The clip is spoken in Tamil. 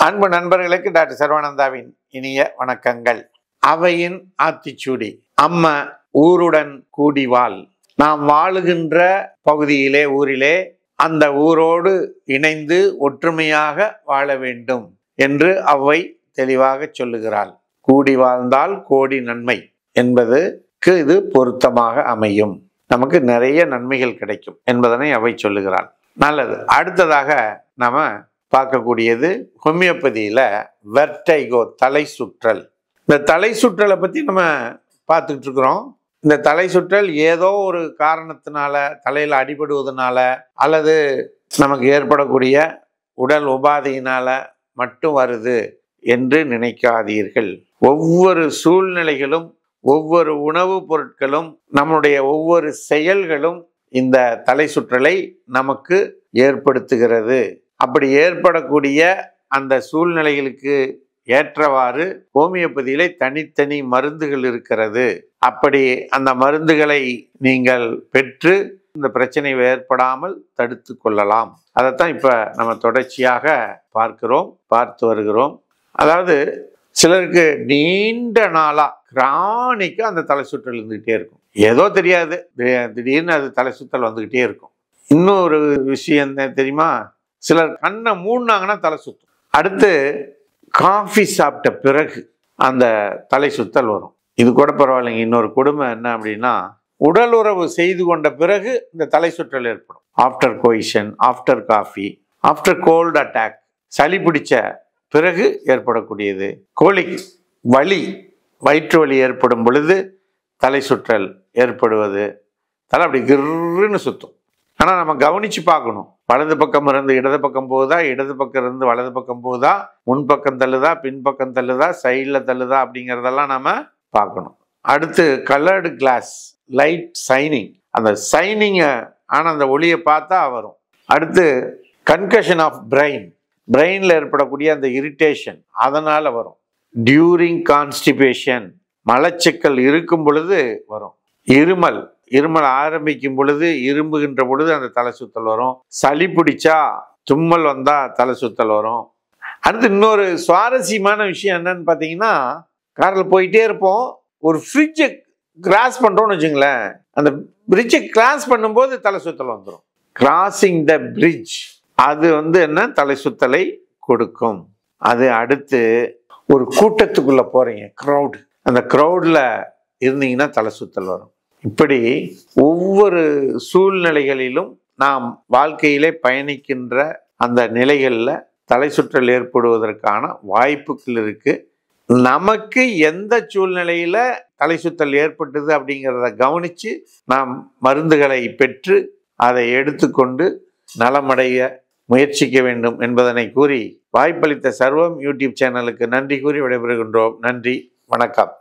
அன்பு நண்பர்களுக்கு டாக்டர் சர்வானந்தாவின் இனிய வணக்கங்கள். அவையின் ஆத்திச்சூடி. அம்ம ஊருடன் கூடி வாழ். நாம் வாழுகின்ற பகுதியிலே, ஊரிலே, அந்த ஊரோடு இணைந்து ஒற்றுமையாக வாழ வேண்டும் என்று அவ்வை தெளிவாக சொல்லுகிறாள். கூடி வாழ்ந்தால் கோடி நன்மை என்பதுக்கு இது பொருத்தமாக அமையும். நமக்கு நிறைய நன்மைகள் கிடைக்கும் என்பதனை அவை சொல்லுகிறாள். நல்லது. அடுத்ததாக நாம பார்க்கக்கூடியது ஹோமியோபதியில வெர்டைகோ, தலை சுற்றல். இந்த தலை சுற்றலை பத்தி நம்ம பார்த்துக்கிட்டு இருக்கிறோம். இந்த தலை சுற்றல் ஏதோ ஒரு காரணத்தினால, தலையில அடிபடுவதனால அல்லது நமக்கு ஏற்படக்கூடிய உடல் உபாதையினால மட்டும் வருது என்று நினைக்காதீர்கள். ஒவ்வொரு சூழ்நிலைகளும், ஒவ்வொரு உணவுப் பொருட்களும், நம்முடைய ஒவ்வொரு செயல்களும் இந்த தலை சுற்றலை நமக்கு ஏற்படுத்துகிறது. அப்படி ஏற்படக்கூடிய அந்த சூழ்நிலைகளுக்கு ஏற்றவாறு ஹோமியோபதியிலே தனித்தனி மருந்துகள் இருக்கிறது. அப்படி அந்த மருந்துகளை நீங்கள் பெற்று இந்த பிரச்சனை ஏற்படாமல் தடுத்து கொள்ளலாம். அதைத்தான் இப்ப நம்ம தொடர்ச்சியாக பார்த்து வருகிறோம். அதாவது சிலருக்கு நீண்ட நாளா கிரானிக்கா அந்த தலை சுற்றல் இருந்துகிட்டே இருக்கும். ஏதோ தெரியாது, திடீர்னு அது தலை சுற்றல் வந்துகிட்டே இருக்கும். இன்னொரு விஷயம் தெரியுமா? சிலர் கண்ணை மூடினாங்கன்னா தலை சுத்தும். அடுத்து காஃபி சாப்பிட்ட பிறகு அந்த தலை சுத்தல் வரும். இது கூட பரவாயில்லைங்க. இன்னொரு கொடுமை என்ன அப்படின்னா, உடல் உறவு செய்து கொண்ட பிறகு இந்த தலை சுற்றல் ஏற்படும். After coition, after coffee, after cold attack, சளி பிடிச்ச பிறகு ஏற்படக்கூடியது. கோலிக் வலி, வயிற்று வலி ஏற்படும் பொழுது தலை சுற்றல் ஏற்படுவது. தலை அப்படி கிர்ன்னு சுத்தும். ஆனால் நம்ம கவனிச்சு பார்க்கணும். வலது பக்கம் இருந்து இடது பக்கம் போகுதா, இடது பக்கம் இருந்து வலது பக்கம் போகுதா, முன்பக்கம் தள்ளுதா, பின்பக்கம் தள்ளுதா, சைடில் தள்ளுதா அப்படிங்கிறதெல்லாம் நம்ம பார்க்கணும். அடுத்து கலர்டு கிளாஸ், லைட் சைனிங். அந்த சைனிங்கை ஆனால் அந்த ஒளியை பார்த்தா வரும். அடுத்து கன்கஷன் ஆஃப் பிரெயின், பிரெயினில் ஏற்படக்கூடிய அந்த இரிட்டேஷன் அதனால் வரும். டியூரிங் கான்ஸ்டிபேஷன், மலச்சிக்கல் இருக்கும் பொழுது வரும். இருமல் ஆரம்பிக்கும் பொழுது, இரும்புகின்ற பொழுது அந்த தலை சுத்தல் வரும். சளி பிடிச்சா, தும்மல் வந்தா தலை சுத்தல் வரும். அடுத்து இன்னொரு சுவாரஸ்யமான விஷயம் என்னன்னு பார்த்தீங்கன்னா, காரில் போயிட்டே இருப்போம், ஒரு ஃப்ரிட்ஜை கிராஸ் பண்ணுறோம்னு வச்சுங்களேன், அந்த பிரிட்ஜை கிராஸ் பண்ணும்போது தலை சுத்தல் வந்துடும். கிராசிங் த பிரிட்ஜ், அது என்ன தலை சுத்தலை கொடுக்கும். அது அடுத்து ஒரு கூட்டத்துக்குள்ள போறீங்க, க்ரௌடு, அந்த க்ரௌடில் இருந்தீங்கன்னா தலை சுத்தல் வரும். இப்படி ஒவ்வொரு சூழ்நிலைகளிலும் நாம் வாழ்க்கையிலே பயணிக்கின்ற அந்த நிலைகளில் தலை சுற்றல் ஏற்படுவதற்கான வாய்ப்புகள் இருக்கு. நமக்கு எந்த சூழ்நிலையில தலை சுற்றல் ஏற்பட்டது அப்படிங்கிறத கவனித்து நாம் மருந்துகளை பெற்று அதை எடுத்துக்கொண்டு நலமடைய முயற்சிக்க வேண்டும் என்பதனை கூறி, வாய்ப்பளித்த சர்வம் யூடியூப் சேனலுக்கு நன்றி கூறி விடைபெறுகின்றோம். நன்றி, வணக்கம்.